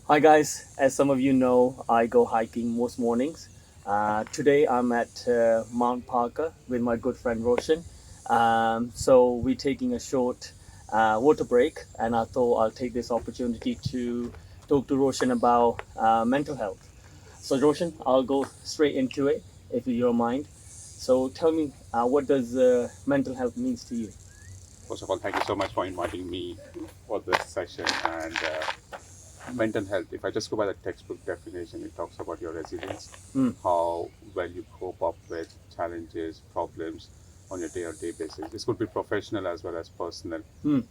Hi guys, as some of you know, I go hiking most mornings. Today I'm at Mount Parker with my good friend Roshan. So we're taking a short water break, and I thought I'll take this opportunity to talk to Roshan about mental health. So Roshan, I'll go straight into it if you don't mind. So tell me, what does mental health means to you? First of all, thank you so much for inviting me for this session. And mental health, if I just go by the textbook definition, it talks about your resilience, Mm, how well you cope up with challenges, problems on your day to day basis. This could be professional as well as personal. mm,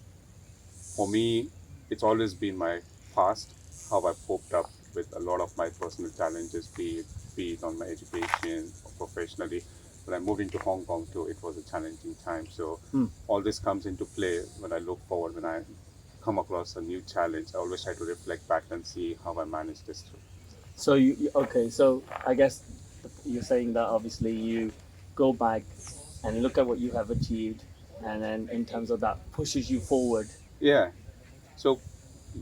For me, it's always been my past, how I've coped up with a lot of my personal challenges, be it on my education or professionally. When I moved into Hong Kong too, it was a challenging time. So mm. all this comes into play when I look forward, when I come across a new challenge. I always try to reflect back and see how I managed this through. So okay? So I guess you're saying that obviously you go back and look at what you have achieved, and then in terms of that pushes you forward. Yeah. So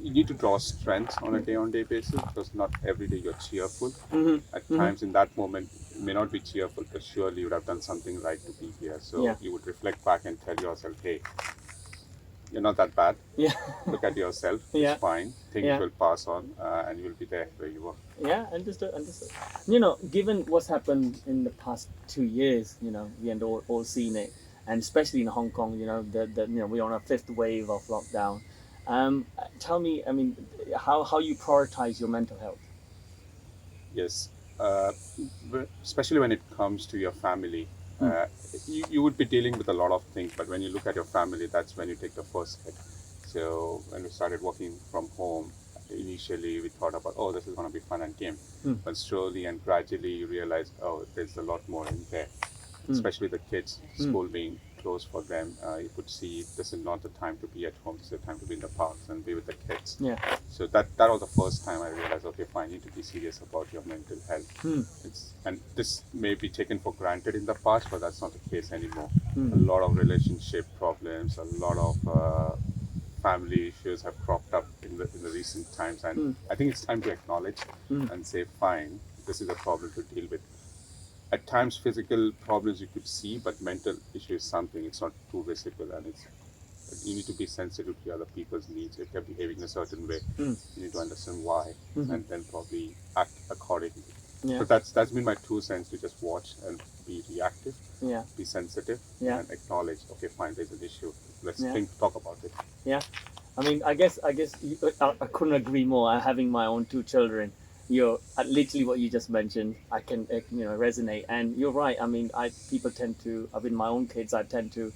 you need to draw strength on a day on day basis because not every day you're cheerful. Hmm. At Hmm. times in that moment, you may not be cheerful, but surely you would have done something right to be here. Yeah, So you would reflect back and tell yourself, hey, you're not that bad. yeah, Look at yourself. It's yeah, fine. Things yeah, will pass on and you'll be there where you are. yeah. Understood, understood. You know, given what's happened in the past 2 years, we had all seen it, and especially in Hong Kong, we're on a fifth wave of lockdown. Tell me, I mean, how you prioritize your mental health? Yes. Uh, Especially when it comes to your family, Mm, you would be dealing with a lot of things, but when you look at your family, that's when you take the first hit. So when we started working from home, initially we thought about, oh, this is going to be fun and game. mm, But slowly and gradually you realize, oh, there's a lot more in there, mm, especially the kids, mm. school being closed for them. You could see this is not the time to be at home, this is the time to be in the parks and be with the kids. Yeah. So that was the first time I realized, okay, fine, you need to be serious about your mental health. Mm, And this may be taken for granted in the past, but that's not the case anymore. A mm, lot of relationship problems, a lot of family issues have cropped up in the recent times, and mm, I think it's time to acknowledge mm. and say, fine, this is a problem to deal with. At times, physical problems you could see, but mental issue is something, it's not too visible, and it's you need to be sensitive to other people's needs. If they're behaving in a certain way, Mm, you need to understand why, mhm. and then probably act accordingly. Yeah, So that's been my 2 cents, to just watch and be reactive, yeah, be sensitive, yeah, and acknowledge. Okay, fine, there's an issue. Let's yeah, talk about it. yeah. I mean, I guess I couldn't agree more. Having my own two children, literally what you just mentioned. I can resonate, and you're right. I mean, I people tend to. I mean, my own kids, I tend to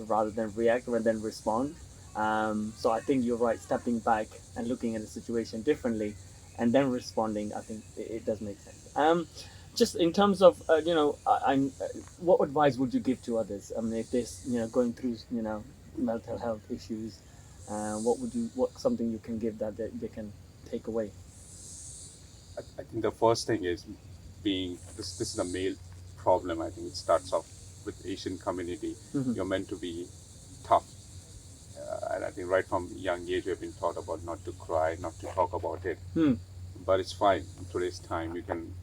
rather than react rather than respond. So I think you're right. Stepping back and looking at the situation differently, and then responding, I think it does make sense. Just in terms of what advice would you give to others? I mean, if this going through mental health issues, what something you can give that they can take away? I think the first thing is being this is a male problem. I think it starts off with Asian community. Mm-hmm. You're meant to be tough, and I think right from young age we've been taught about not to cry, not to talk about it. Hmm. But it's fine. In today's time, you can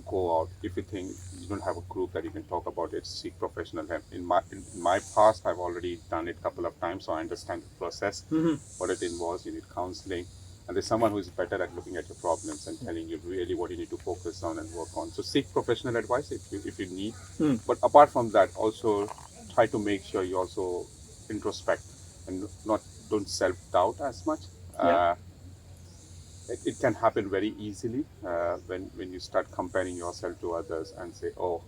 go out. If you think you don't have a group that you can talk about it, seek professional help. In my past, I've already done it a couple of times, so I understand the process, Mm-hmm. what it involves. You need counseling, and there's someone who is better at looking at your problems and Yeah. telling you really what you need to focus on and work on. So seek professional advice if you need. Hmm. But apart from that, also try to make sure you also introspect and not don't self doubt as much. Yeah. Uh, it can happen very easily when you start comparing yourself to others and say, oh,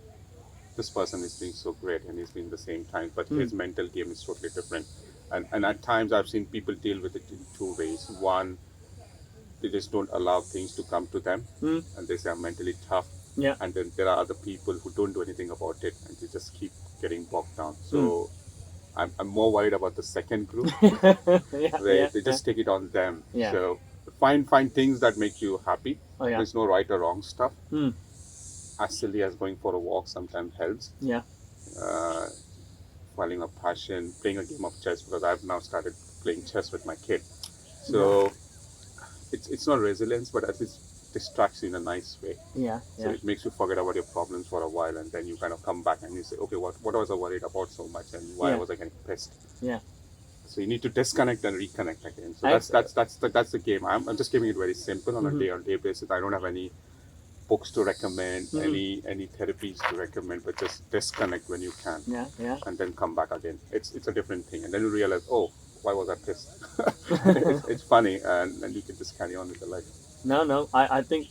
this person is doing so great and he's doing the same time, but Hmm. his mental game is totally different. And at times I've seen people deal with it in two ways. One, they just don't allow things to come to them Hmm. and they say, I'm mentally tough. Yeah. And then there are other people who don't do anything about it and they just keep getting bogged down. Hmm. So I'm more worried about the second group Yeah. where Yeah. they Yeah. just take it on them. Yeah. So find things that make you happy. Oh yeah. There's no right or wrong stuff. Hmm. As silly as going for a walk sometimes helps. Yeah. Uh, Finding a passion, playing a game of chess because I've now started playing chess with my kid. Yeah. So it's not resilience, but at least distracts you in a nice way. Yeah, So yeah, it makes you forget about your problems for a while, and then you kind of come back and you say, okay, what was I worried about so much, and why yeah, was I getting pissed? yeah. So you need to disconnect and reconnect again. So Ex- that's the game. I'm just keeping it very simple on a mhm, day-on-day basis. I don't have any books to recommend, mhm. any therapies to recommend, but just disconnect when you can, Yeah, yeah. and then come back again. It's a different thing, and then you realize, oh, why was I pissed? It's funny, and you can just carry on with your life. No, no. I think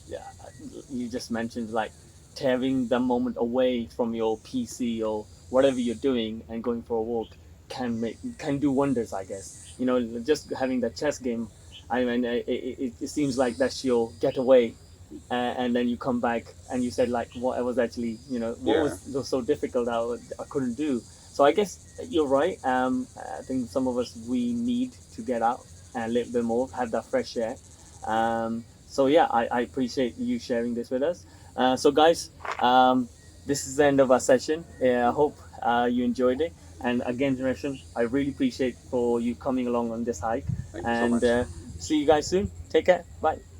you just mentioned like tearing the moment away from your PC or whatever you're doing and going for a walk can do wonders. I guess just having that chess game. I mean, it seems like that's your getaway, and then you come back and you said like what I was actually what Yeah, was so difficult I couldn't do. So I guess you're right. I think some of us we need to get out and a little bit more, have that fresh air. So yeah, I appreciate you sharing this with us. So guys, this is the end of our session. I hope you enjoyed it. And again, Roshan, I really appreciate for you coming along on this hike. thank you so And much. see you guys soon. Take care. Bye.